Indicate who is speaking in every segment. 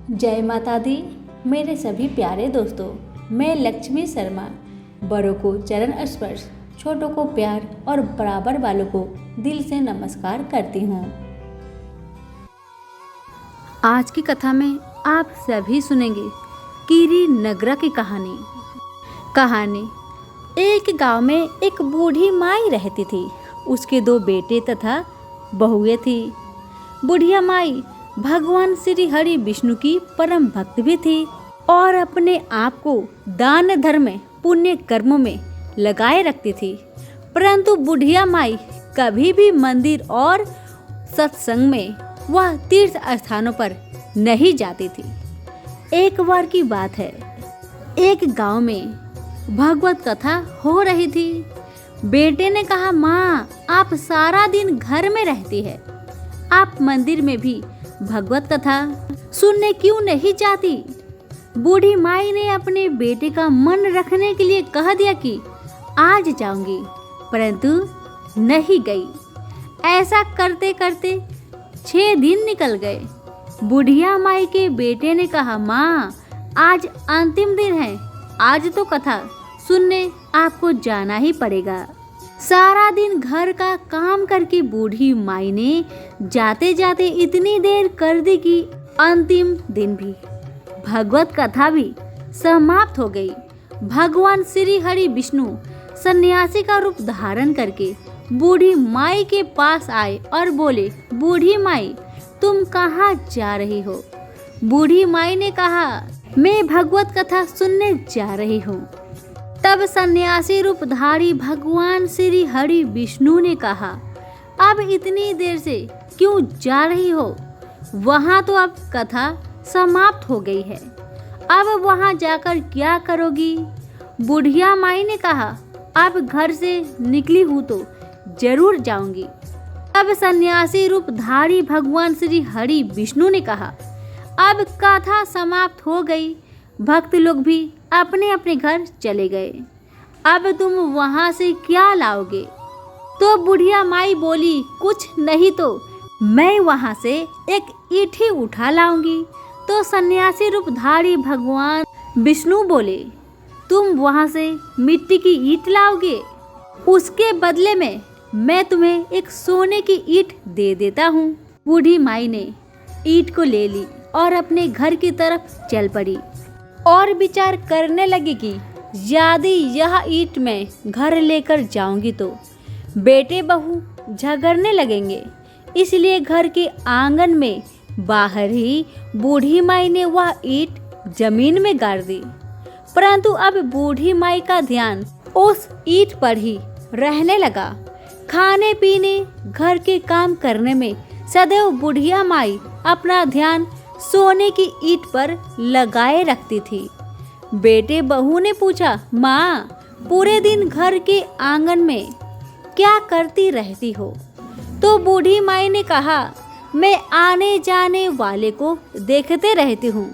Speaker 1: जय माता दी। मेरे सभी प्यारे दोस्तों, मैं लक्ष्मी शर्मा बड़ों को चरण स्पर्श, छोटों को प्यार और बराबर वालों को दिल से नमस्कार करती हूँ। आज की कथा में आप सभी सुनेंगे कीरी नगरा की कहानी। एक गांव में एक बूढ़ी माई रहती थी। उसके 2 बेटे तथा बहुएं थी। बुढ़िया माई भगवान श्री हरि विष्णु की परम भक्त भी थी और अपने आप को दान धर्म में, पुण्य कर्मों में लगाए रखती थी। परंतु बुढ़िया माई कभी भी मंदिर और सत्संग में वह तीर्थ स्थानों पर नहीं जाती थी। एक बार की बात है, एक गांव में भगवत कथा हो रही थी। बेटे ने कहा, माँ आप सारा दिन घर में रहती है, आप मंदिर में भी भगवत कथा सुनने क्यों नहीं जाती? बूढ़ी माई ने अपने बेटे का मन रखने के लिए कह दिया कि आज जाऊंगी, परंतु नहीं गई। ऐसा करते करते 6 दिन निकल गए। बुढ़िया माई के बेटे ने कहा, माँ आज अंतिम दिन है, आज तो कथा सुनने आपको जाना ही पड़ेगा। सारा दिन घर का काम करके बूढ़ी माई ने जाते जाते इतनी देर कर दी कि अंतिम दिन भी, भगवत कथा भी समाप्त हो गई। भगवान श्री हरि विष्णु सन्यासी का रूप धारण करके बूढ़ी माई के पास आए और बोले, बूढ़ी माई तुम कहाँ जा रही हो? बूढ़ी माई ने कहा, मैं भगवत कथा सुनने जा रही हूँ। तब सन्यासी रूपधारी भगवान श्री हरि विष्णु ने कहा, अब इतनी देर से क्यों जा रही हो? वहाँ तो अब कथा समाप्त हो गई है, अब वहाँ जाकर क्या करोगी? बुढ़िया माई ने कहा, अब घर से निकली हूँ तो जरूर जाऊंगी। अब सन्यासी रूपधारी भगवान श्री हरि विष्णु ने कहा, अब कथा समाप्त हो गई, भक्त लोग भी अपने अपने घर चले गए, अब तुम वहां से क्या लाओगे? तो बुढ़िया माई बोली, कुछ नहीं तो मैं वहां से एक ईंट ही उठा लाऊंगी। तो सन्यासी रूपधारी भगवान विष्णु बोले, तुम वहां से मिट्टी की ईंट लाओगे, उसके बदले में मैं तुम्हें एक सोने की ईंट दे देता हूँ। बूढ़ी माई ने ईंट को ले ली और अपने घर की तरफ चल पड़ी और विचार करने लगी कि यदि यह ईंट मैं घर लेकर जाऊंगी तो बेटे बहू झगड़ने लगेंगे, इसलिए घर के आंगन में बाहर ही बूढ़ी माई ने वह ईंट जमीन में गाड़ दी। परंतु अब बूढ़ी माई का ध्यान उस ईंट पर ही रहने लगा। खाने पीने, घर के काम करने में सदैव बुढ़िया माई अपना ध्यान सोने की ईंट पर लगाए रखती थी। बेटे बहू ने पूछा, माँ पूरे दिन घर के आंगन में क्या करती रहती हो? तो बूढ़ी माई ने कहा, मैं आने जाने वाले को देखते रहती हूँ।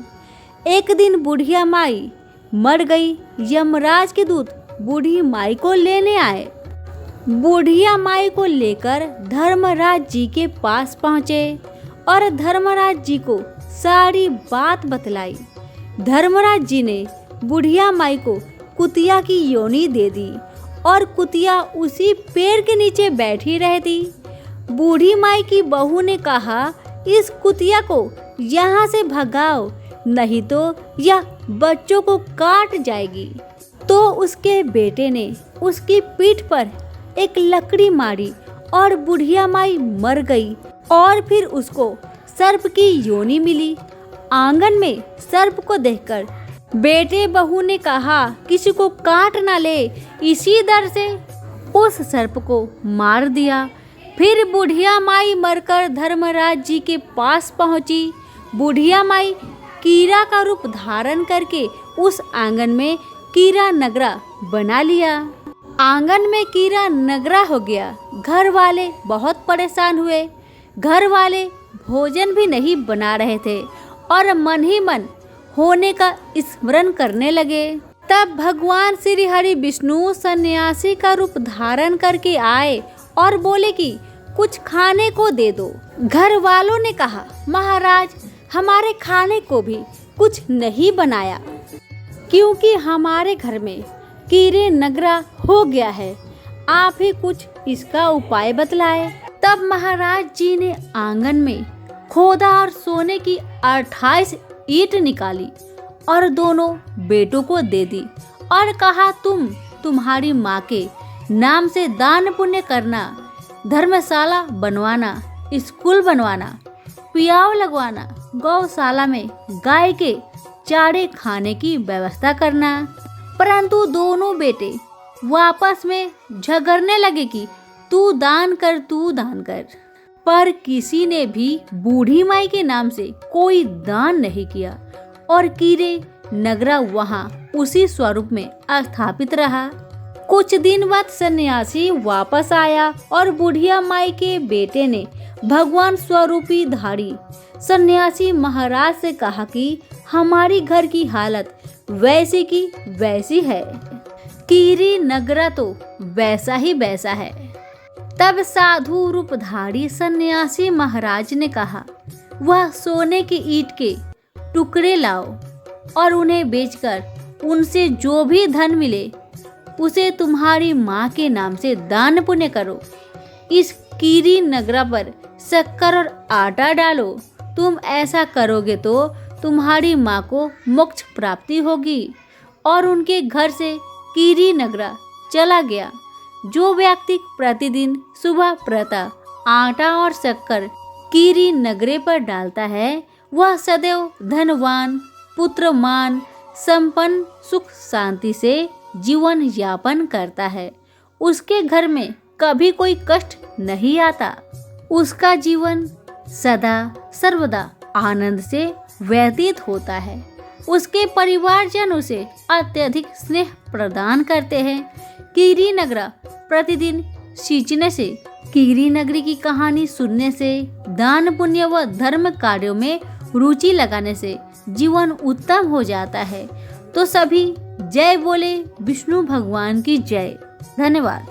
Speaker 1: एक दिन बुढ़िया माई मर गई। यमराज के दूत बूढ़ी माई को लेने आए। बुढ़िया माई को लेकर धर्मराज जी के पास पहुँचे और धर्मराज जी को सारी बात बतलाई। धर्मराज जी ने बुढ़िया माई को कुतिया की योनि दे दी और कुतिया उसी पेड़ के नीचे बैठी रहती। बूढ़ी माई की बहू ने कहा, इस कुतिया को यहाँ से भगाओ, नहीं तो यह बच्चों को काट जाएगी। तो उसके बेटे ने उसकी पीठ पर एक लकड़ी मारी और बुढ़िया माई मर गई। और फिर उसको सर्प की योनि मिली। आंगन में सर्प को देखकर बेटे बहू ने कहा, किसी को काट ना ले, इसी डर से उस सर्प को मार दिया। फिर बुढ़िया माई मरकर धर्मराज जी के पास पहुंची। बुढ़िया माई कीरा का रूप धारण करके उस आंगन में कीरा नगरा बना लिया। आंगन में कीरा नगरा हो गया। घर वाले बहुत परेशान हुए। घर वाले भोजन भी नहीं बना रहे थे और मन ही मन होने का स्मरण करने लगे। तब भगवान श्री हरि विष्णु सन्यासी का रूप धारण करके आए और बोले कि कुछ खाने को दे दो। घर वालों ने कहा, महाराज हमारे खाने को भी कुछ नहीं बनाया, क्योंकि हमारे घर में कीड़े नगरा हो गया है। आप ही कुछ इसका उपाय बतलाए। तब महाराज जी ने आंगन में खोदा और सोने की 28 ईंट निकाली और दोनों बेटों को दे दी और कहा, तुम्हारी माँ के नाम से दान पुण्य करना, धर्मशाला बनवाना, स्कूल बनवाना, पियाव लगवाना, गौशाला में गाय के चारे खाने की व्यवस्था करना। परंतु दोनों बेटे वापस में झगड़ने लगे कि तू दान कर, तू दान कर। पर किसी ने भी बूढ़ी माई के नाम से कोई दान नहीं किया और कीड़े नगरा वहां उसी स्वरूप में स्थापित रहा। कुछ दिन बाद सन्यासी वापस आया और बुढ़िया माई के बेटे ने भगवान स्वरूपी धारी सन्यासी महाराज से कहा कि हमारी घर की हालत वैसी की वैसी है, कीरी नगरा तो वैसा ही वैसा है। तब साधु रूपधारी सन्यासी महाराज ने कहा, वह सोने की ईंट के टुकड़े लाओ और उन्हें बेचकर उनसे जो भी धन मिले उसे तुम्हारी माँ के नाम से दान पुण्य करो। इस कीरी नगरा पर शक्कर और आटा डालो। तुम ऐसा करोगे तो तुम्हारी माँ को मोक्ष प्राप्ति होगी। और उनके घर से कीरी नगरा चला गया। जो व्यक्ति प्रतिदिन सुबह प्रातः आटा और शक्कर कीरी नगरे पर डालता है, वह सदैव धनवान, पुत्रमान, संपन्न, सुख शांति से जीवन यापन करता है। उसके घर में कभी कोई कष्ट नहीं आता। उसका जीवन सदा सर्वदा आनंद से व्यतीत होता है। उसके परिवारजन उसे अत्यधिक स्नेह प्रदान करते हैं। कीरी नगरा प्रतिदिन सींचने से, कीरी नगरी की कहानी सुनने से, दान पुण्य व धर्म कार्यों में रुचि लगाने से जीवन उत्तम हो जाता है। तो सभी जय बोले विष्णु भगवान की जय। धन्यवाद।